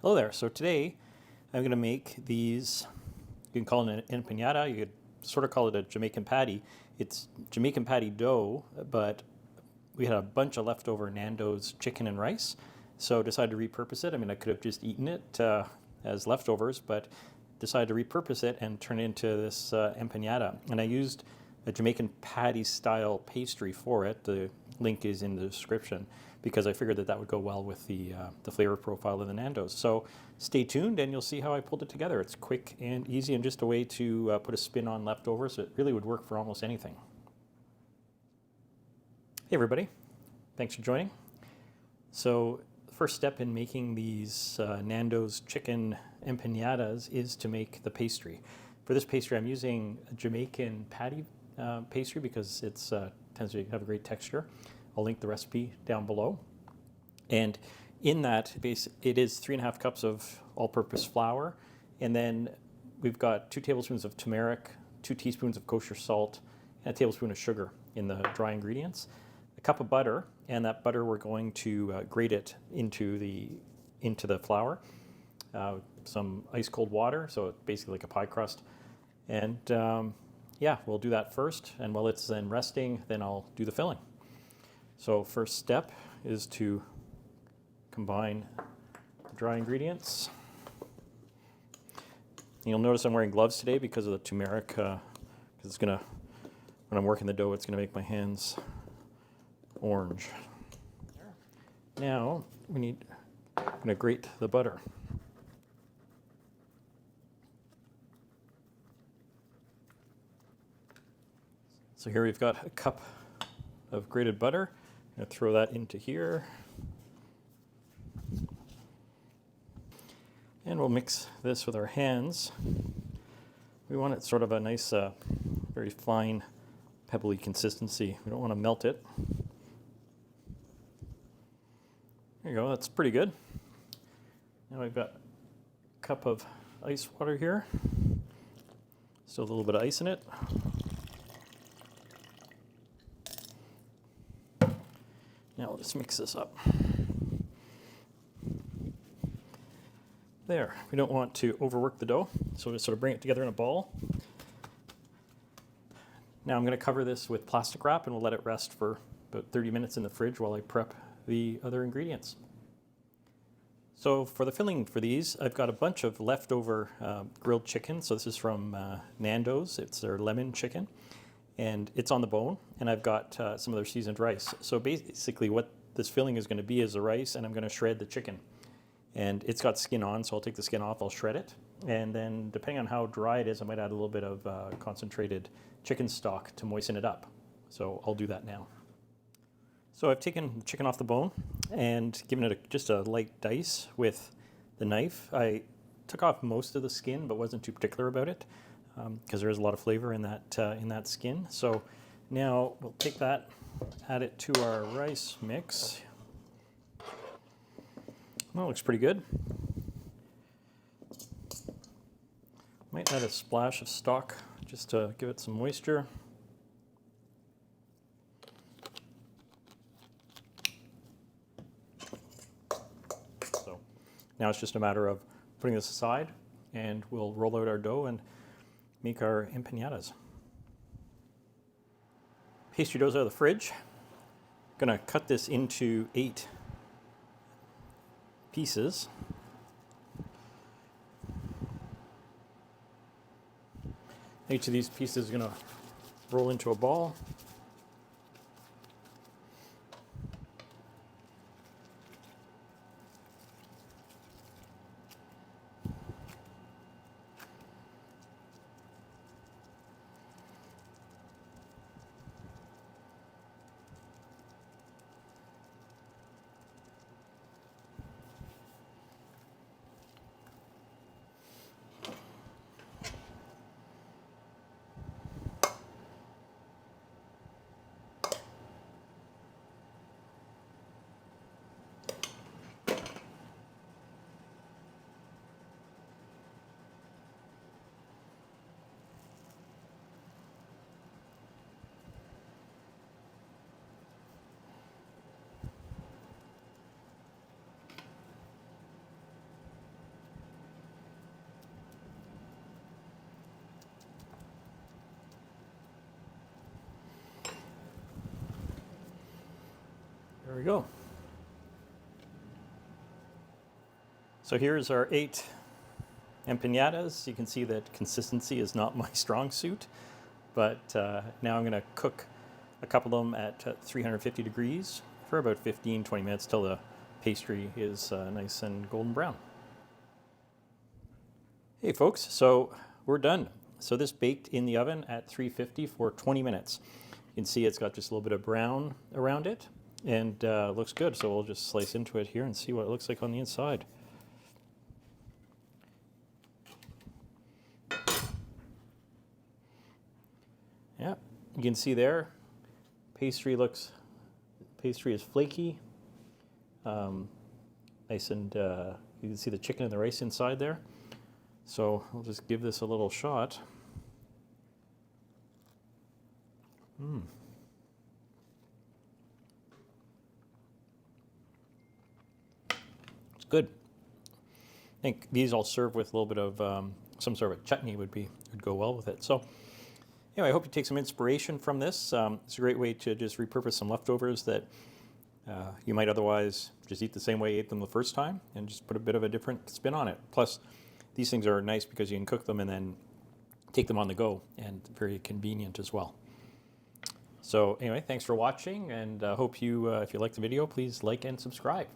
Hello there. So today I'm going to make these, you can call it an empanada, you could sort of call it a Jamaican patty. It's Jamaican patty dough, but we had a bunch of leftover Nando's chicken and rice, so decided to repurpose it. I mean, I could have just eaten it as leftovers, but decided to repurpose it and turn it into this empanada. And I used a Jamaican patty style pastry for it. The link is in the description because I figured that that would go well with the flavor profile of the Nando's. So stay tuned and you'll see how I pulled it together. It's quick and easy and just a way to put a spin on leftovers. It really would work for almost anything. Hey everybody, thanks for joining. So the first step in making these Nando's chicken empanadas is to make the pastry. For this pastry I'm using a Jamaican patty pastry because it tends to have a great texture. I'll link the recipe down below. And in that base, it is 3.5 cups of all-purpose flour. And then we've got 2 tablespoons of turmeric, 2 teaspoons of kosher salt, and a tablespoon of sugar in the dry ingredients. A cup of butter, and that butter we're going to grate it into the flour. Some ice cold water, so it's basically like a pie crust. And yeah, we'll do that first. And while it's then resting, then I'll do the filling. So first step is to combine the dry ingredients. You'll notice I'm wearing gloves today because of the turmeric, because it's gonna, when I'm working the dough, it's gonna make my hands orange. Now I'm gonna grate the butter. So here we've got a cup of grated butter. I'm going to throw that into here. And we'll mix this with our hands. We want it sort of a nice, very fine, pebbly consistency. We don't want to melt it. There you go, that's pretty good. Now we've got a cup of ice water here. Still a little bit of ice in it. Now let's mix this up. There, we don't want to overwork the dough, so just sort of bring it together in a ball. Now I'm going to cover this with plastic wrap and we'll let it rest for about 30 minutes in the fridge while I prep the other ingredients. So for the filling for these, I've got a bunch of leftover grilled chicken. So this is from Nando's, it's their lemon chicken. And it's on the bone, and I've got some of their seasoned rice. So basically what this filling is going to be is the rice, and I'm going to shred the chicken. And it's got skin on, so I'll take the skin off, I'll shred it. And then depending on how dry it is, I might add a little bit of concentrated chicken stock to moisten it up. So I'll do that now. So I've taken the chicken off the bone and given it just a light dice with the knife. I took off most of the skin, but wasn't too particular about it, because there is a lot of flavor in that skin. So now we'll take that, add it to our rice mix. Well, it looks pretty good. Might add a splash of stock just to give it some moisture. So now it's just a matter of putting this aside, and we'll roll out our dough and make our empanadas. Pastry dough's out of the fridge. Gonna cut this into 8 pieces. Each of these pieces is gonna roll into a ball. we go. So here's our 8 empanadas. You can see that consistency is not my strong suit, but now I'm going to cook a couple of them at 350 degrees for about 15-20 minutes till the pastry is nice and golden brown. Hey folks, so we're done. So this baked in the oven at 350 for 20 minutes. You can see it's got just a little bit of brown around it, and looks good. So we'll just slice into it here and see what it looks like on the inside. Yeah, you can see there, pastry is flaky, nice, and you can see the chicken and the rice inside there. So I'll just give this a little shot. It's good. I think these I'll serve with a little bit of some sort of a chutney would go well with it. So anyway, I hope you take some inspiration from this. It's a great way to just repurpose some leftovers that you might otherwise just eat the same way you ate them the first time, and just put a bit of a different spin on it. Plus, these things are nice because you can cook them and then take them on the go, and very convenient as well. So anyway, thanks for watching, and hope you, if you like the video, please like and subscribe.